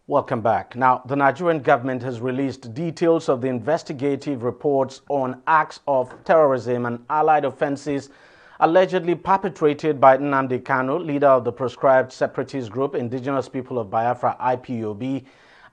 Welcome back. Now, the Nigerian government has released details of the investigative reports on acts of terrorism and allied offenses allegedly perpetrated by NNAMDI Kanu, leader of the proscribed separatist group Indigenous People of Biafra (IPOB),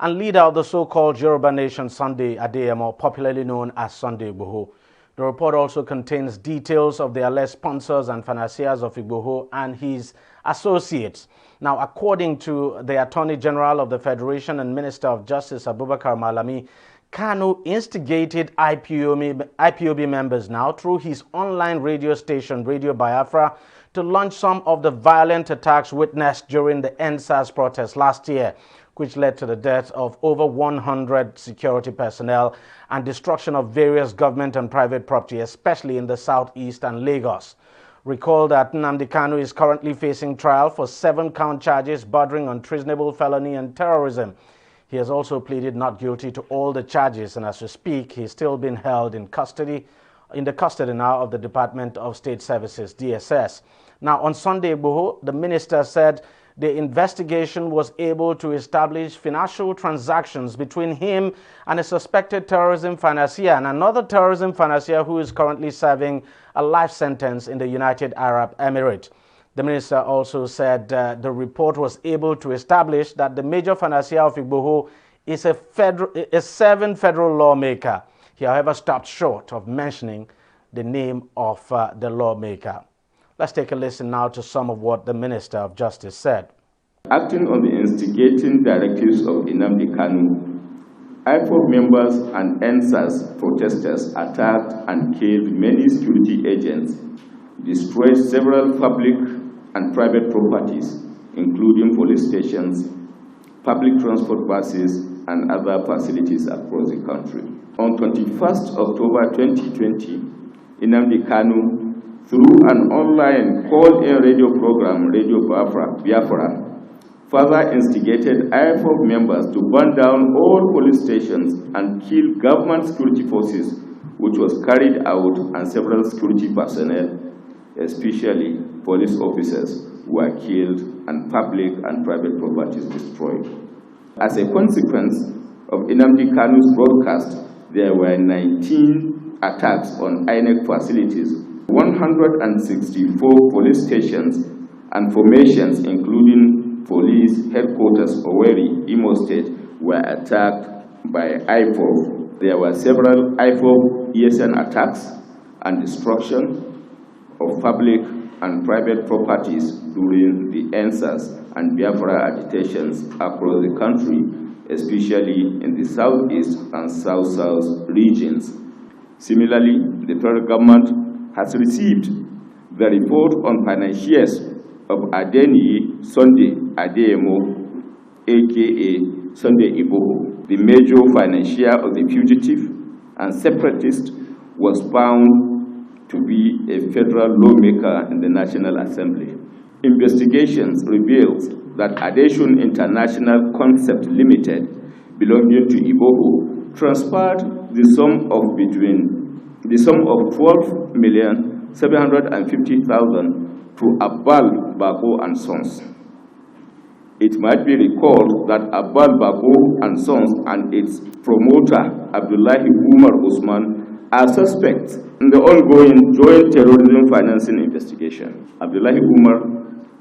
and leader of the so-called Yoruba Nation Sunday Adeyemo, popularly known as Sunday Igboho. The report also contains details of the alleged sponsors and financiers of Igboho and his associates. Now, according to the Attorney General of the Federation and Minister of Justice, Abubakar Malami, Kanu instigated IPOB members now through his online radio station, Radio Biafra, to launch some of the violent attacks witnessed during the NSAS protest last year, which led to the death of over 100 security personnel and destruction of various government and private property, especially in the southeast and Lagos. Recall that NNAMDI Kanu is currently facing trial for 7-count charges bordering on treasonable felony and terrorism. He has also pleaded not guilty to all the charges, and as we speak, he's still being held in the custody now of the Department of State Services, DSS. Now, on Sunday Igboho, the minister said the investigation was able to establish financial transactions between him and a suspected terrorism financier and another terrorism financier who is currently serving a life sentence in the United Arab Emirates. The minister also said the report was able to establish that the major financier of Igboho is a serving federal lawmaker. He, however, stopped short of mentioning the name of the lawmaker. Let's take a listen now to some of what the Minister of Justice said. Acting on the instigating directives of NNAMDI Kanu, IPOB members and NSAS protesters attacked and killed many security agents, destroyed several public and private properties, including police stations, public transport buses, and other facilities across the country. On 21st October 2020, NNAMDI Kanu, through an online call-in radio program, Radio Biafra, further instigated IPOB members to burn down all police stations and kill government security forces, which was carried out, and several security personnel, especially police officers, were killed and public and private properties destroyed. As a consequence of NNAMDI Kanu's broadcast, there were 19 attacks on INEC facilities, 164 police stations and formations, including police headquarters Owerri, Imo State, were attacked by IPOB. There were several IPOB ESN attacks and destruction of public and private properties during the NSAS and Biafra agitations across the country, especially in the southeast and south-south regions. Similarly, the federal government has received the report on financiers of Adeni Sunday Adeyemo, aka Sunday Igboho. The major financier of the fugitive and separatist was found to be a federal lawmaker in the National Assembly. Investigations revealed that Adhesion International Concept Limited, belonging to Igboho, transferred the sum of 12,750,000 to Abbal Bako and Sons. It might be recalled that Abbal Bako and Sons and its promoter, Abdullahi Umar Usman, are suspects in the ongoing joint terrorism financing investigation. Abdullahi Umar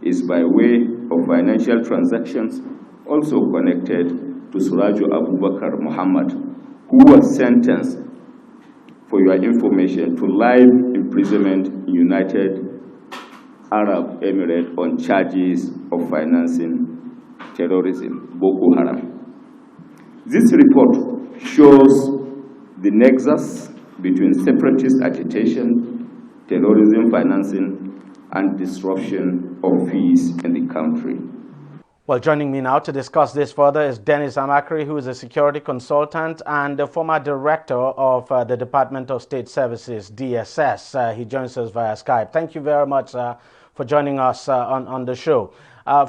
is by way of financial transactions also connected to Suraju Abubakar Muhammad, who was sentenced, for your information, to life imprisonment in United Arab Emirates on charges of financing terrorism, Boko Haram. This report shows the nexus between separatist agitation, terrorism financing, and disruption of peace in the country. Well, joining me now to discuss this further is Dennis AMACHREE, who is a security consultant and the former director of the Department of State Services, DSS. He joins us via Skype. Thank you very much for joining us on the show.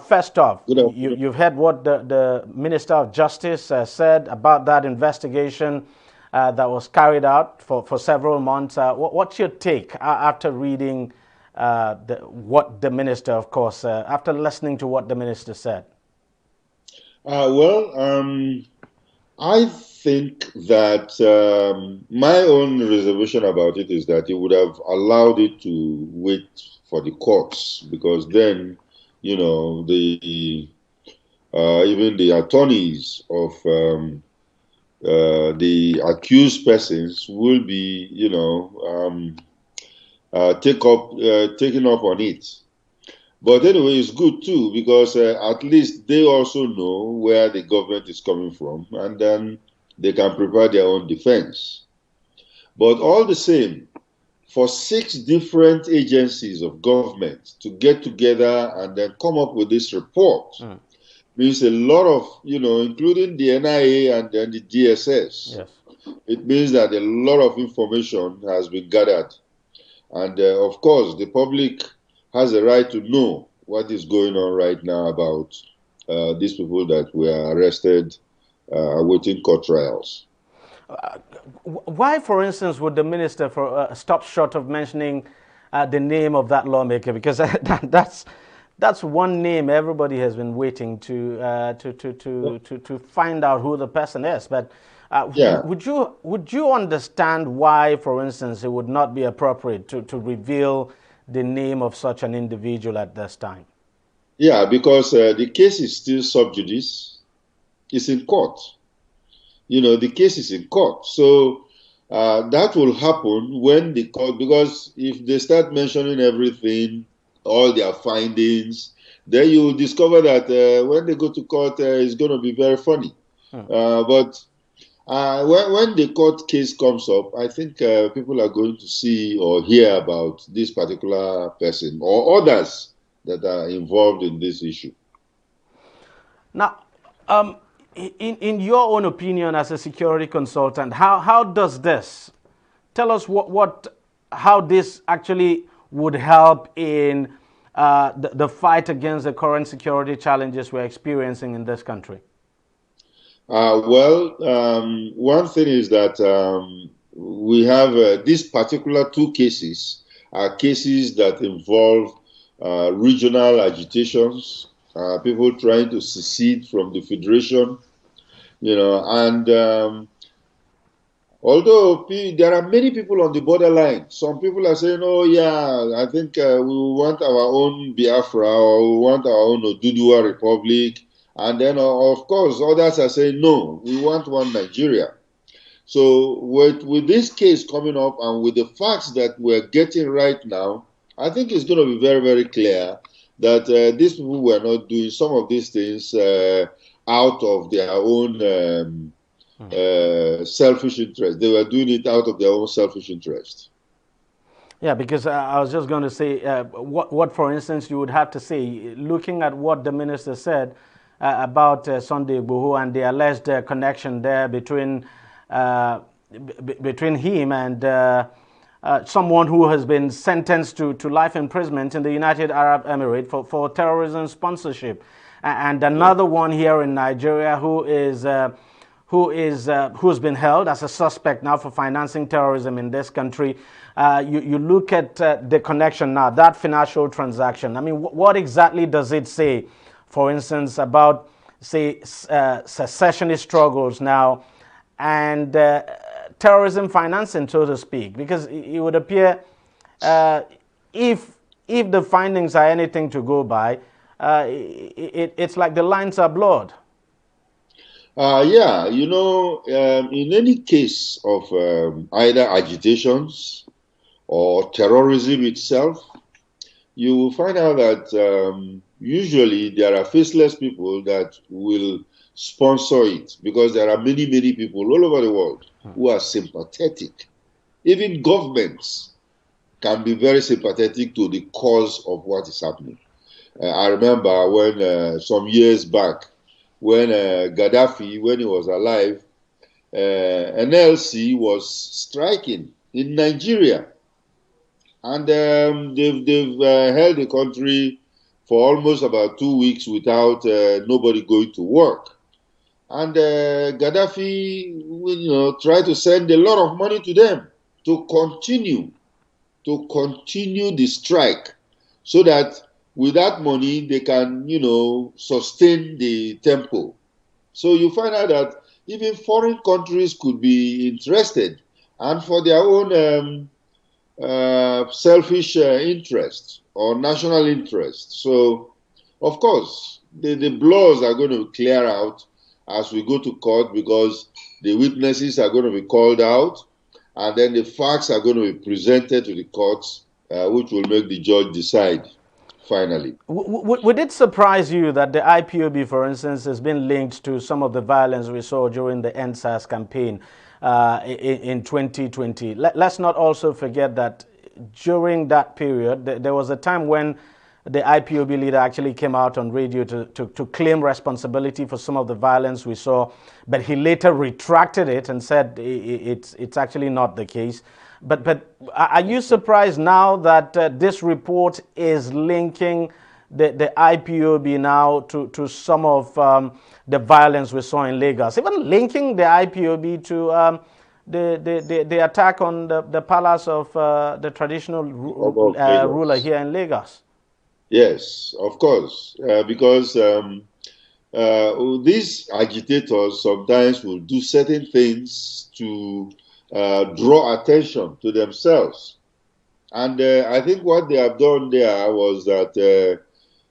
First off, you've heard what the Minister of Justice said about that investigation that was carried out for several months. What's your take after reading what the minister, of course, after listening to what the minister said? I think that my own reservation about it is that he would have allowed it to wait for the courts, because then, even the attorneys of the accused persons will be, taken up on it. But anyway, it's good too, because at least they also know where the government is coming from, and then they can prepare their own defense. But all the same, for 6 different agencies of government to get together and then come up with this report means a lot of, including the NIA and then the DSS. Yes. It means that a lot of information has been gathered. And of course, the public has a right to know what is going on right now about these people that were arrested awaiting court trials. Why, for instance, would the minister stop short of mentioning the name of that lawmaker? Because that's one name everybody has been waiting to find out who the person is. But would you understand why, for instance, it would not be appropriate to reveal the name of such an individual at this time? Yeah, because the case is still sub judice. It's in court. The case is in court. So that will happen when the court, because if they start mentioning everything, all their findings, then you discover that when they go to court, it's going to be very funny. But when the court case comes up, I think people are going to see or hear about this particular person or others that are involved in this issue. Now, in your own opinion as a security consultant, how does this, tell us how this actually would help in the fight against the current security challenges we're experiencing in this country? One thing is that we have these particular 2 cases are cases that involve regional agitations, people trying to secede from the federation, and although there are many people on the borderline, some people are saying, oh yeah, I think we want our own Biafra, or we want our own Oduduwa Republic, and then of course others are saying, no, we want one Nigeria. So with this case coming up and with the facts that we're getting right now, I think it's going to be very, very clear that these people were not doing some of these things out of their own selfish interest. They were doing it out of their own selfish interest. Yeah, because I was just going to say, what, for instance, you would have to say, looking at what the minister said about Sunday Igboho and the alleged connection there between him and someone who has been sentenced to life imprisonment in the United Arab Emirates for terrorism sponsorship, and another one here in Nigeria who's been held as a suspect now for financing terrorism in this country. You look at the connection now, that financial transaction. I mean, what exactly does it say, for instance, about, say, secessionist struggles now and terrorism financing, so to speak? Because it would appear if the findings are anything to go by, it's like the lines are blurred. In any case of either agitations or terrorism itself, you will find out that usually there are faceless people that will sponsor it, because there are many, many people all over the world who are sympathetic. Even governments can be very sympathetic to the cause of what is happening. I remember when some years back, when Gaddafi, when he was alive, NLC was striking in Nigeria. And they've held the country for almost about 2 weeks without nobody going to work. And Gaddafi, tried to send a lot of money to them to continue the strike, so that with that money they can, sustain the tempo. So you find out that even foreign countries could be interested, and for their own selfish interest or national interest. So, of course, the blurs are going to clear out as we go to court, because the witnesses are going to be called out, and then the facts are going to be presented to the courts, which will make the judge decide finally. Would it surprise you that the IPOB, for instance, has been linked to some of the violence we saw during the NSAS campaign in 2020? Let's not also forget that during that period, there was a time when the IPOB leader actually came out on radio to claim responsibility for some of the violence we saw, but he later retracted it and said it's actually not the case. But are you surprised now that this report is linking the IPOB now to some of the violence we saw in Lagos, even linking the IPOB to the attack on the palace of the traditional ruler here in Lagos? Yes, of course, because these agitators sometimes will do certain things to draw attention to themselves. And I think what they have done there was that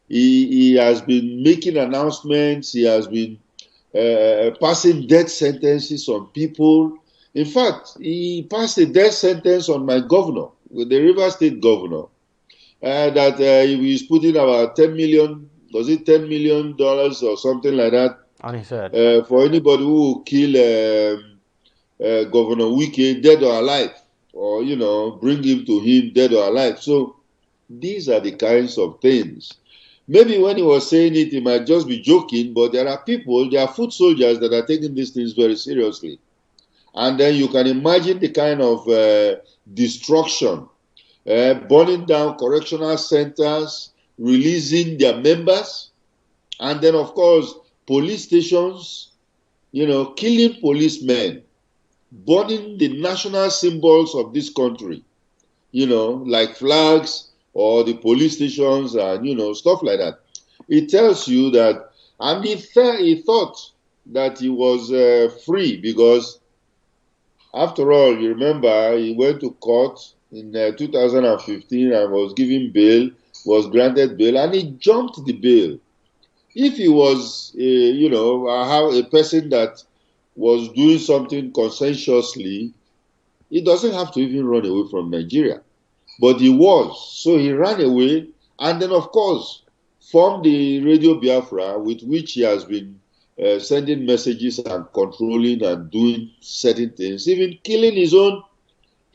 he has been making announcements, he has been passing death sentences on people. In fact, he passed a death sentence on my governor, the River State governor, that he was putting about $10 million, was it $10 million or something like that? And he said, for anybody who will kill Governor Wike, dead or alive, or, you know, bring him to him, dead or alive. So these are the kinds of things. Maybe when he was saying it, he might just be joking, but there are people, there are foot soldiers that are taking these things very seriously. And then you can imagine the kind of destruction, burning down correctional centers, releasing their members, and then, of course, police stations, you know, killing policemen, burning the national symbols of this country, you know, like flags or the police stations and, you know, stuff like that. It tells you that, and he thought that he was free, because after all, you remember, he went to court in 2015 and was given bail, was granted bail, and he jumped the bail. If he was, you know, a person that was doing something conscientiously, he doesn't have to even run away from Nigeria. But he was, so he ran away, and then, of course, formed the Radio Biafra, with which he has been sending messages and controlling and doing certain things, even killing his own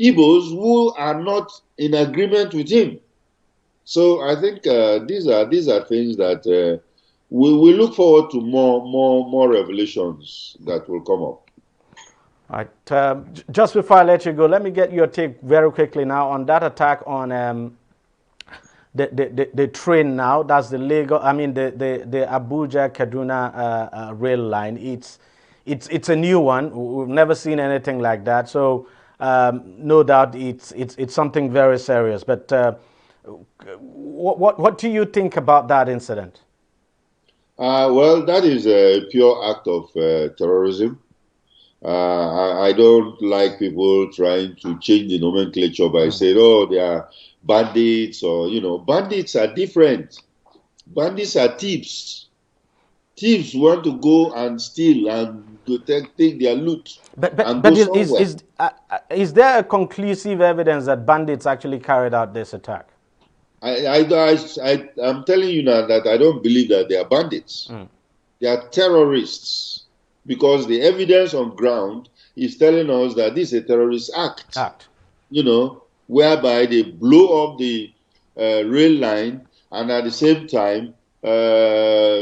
Igbos who are not in agreement with him. So I think these are things that we look forward to more revelations that will come up. All right. Just before I let you go, let me get your take very quickly now on that attack on the train now. That's the Lagos, I mean the Abuja-Kaduna rail line. It's a new one. We've never seen anything like that. So no doubt it's something very serious. But what do you think about that incident? Well, that is a pure act of terrorism. I don't like people trying to change the nomenclature by saying, oh, they are bandits, or, you know, bandits are different. Bandits are thieves. Thieves want to go and steal and to take their loot. But is there a conclusive evidence that bandits actually carried out this attack? I'm telling you now that I don't believe that they are bandits. They are terrorists, because the evidence on ground is telling us that this is a terrorist act. You know, whereby they blow up the rail line and at the same time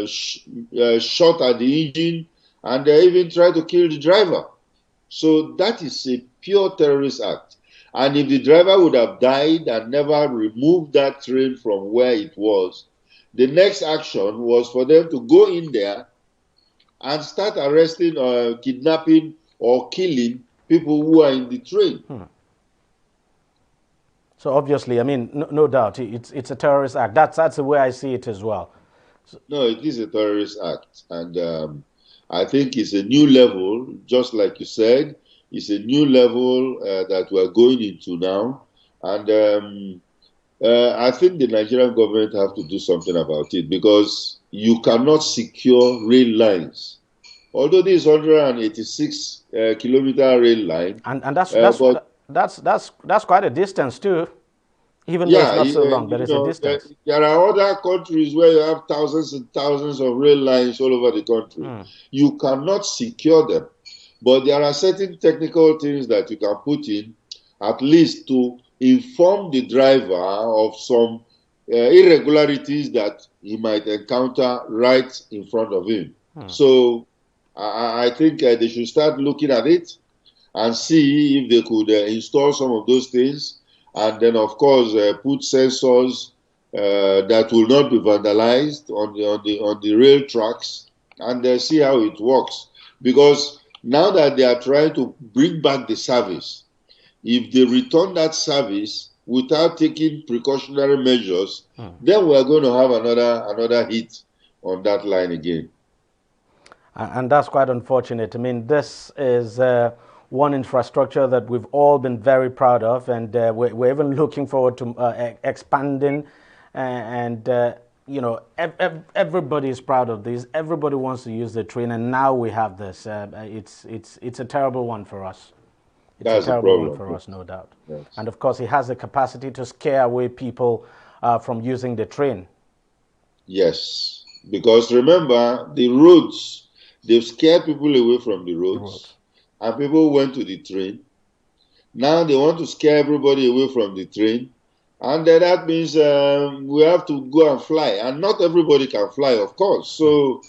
shot at the engine, and they even try to kill the driver. So that is a pure terrorist act. And if the driver would have died and never removed that train from where it was, the next action was for them to go in there and start arresting or kidnapping or killing people who are in the train. So obviously, I mean, no doubt, it's a terrorist act. That's the way I see it as well. No, it is a terrorist act. And I think it's a new level, just like you said. It's a new level that we're going into now. And I think the Nigerian government have to do something about it, because you cannot secure rail lines. Although this 186 kilometer rail line, And but that's quite a distance too, even though it's yeah, not so long, but you it's a know, distance. there are other countries where you have thousands and thousands of rail lines all over the country. You cannot secure them, but there are certain technical things that you can put in, at least to inform the driver of some irregularities that he might encounter right in front of him. So I think they should start looking at it and see if they could install some of those things, and then of course put sensors that will not be vandalized on the rail tracks, and see how it works. Because now that they are trying to bring back the service, if they return that service without taking precautionary measures, then we are going to have another hit on that line again. And that's quite unfortunate. I mean, this is one infrastructure that we've all been very proud of, and we're even looking forward to expanding. You know, everybody is proud of this. Everybody wants to use the train, and now we have this. It's a terrible one for us. It's a terrible one for us, no doubt. Yes. And of course, it has the capacity to scare away people from using the train. Yes, because remember, the roads, they've scared people away from the roads, and people went to the train. Now they want to scare everybody away from the train, and then that means we have to go and fly, and not everybody can fly, of course. So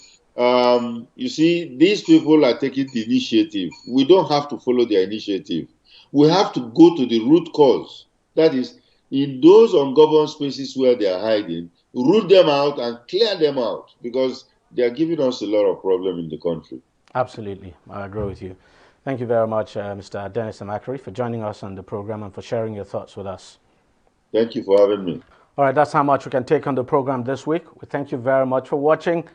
you see, these people are taking the initiative. We don't have to follow their initiative. We have to go to the root cause. That is, in those ungoverned spaces where they are hiding, root them out and clear them out, because they are giving us a lot of problem in the country. Absolutely, I agree with you. Thank you very much, Mr. Dennis AMACHREE, for joining us on the program and for sharing your thoughts with us. Thank you for having me. All right, that's how much we can take on the program this week. We thank you very much for watching.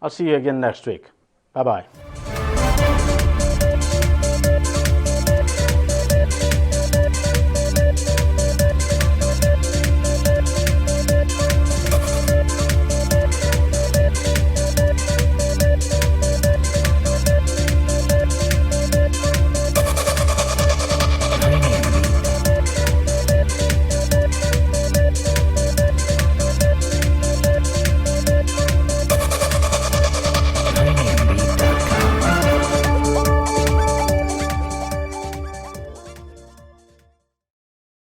I'll see you again next week. Bye-bye.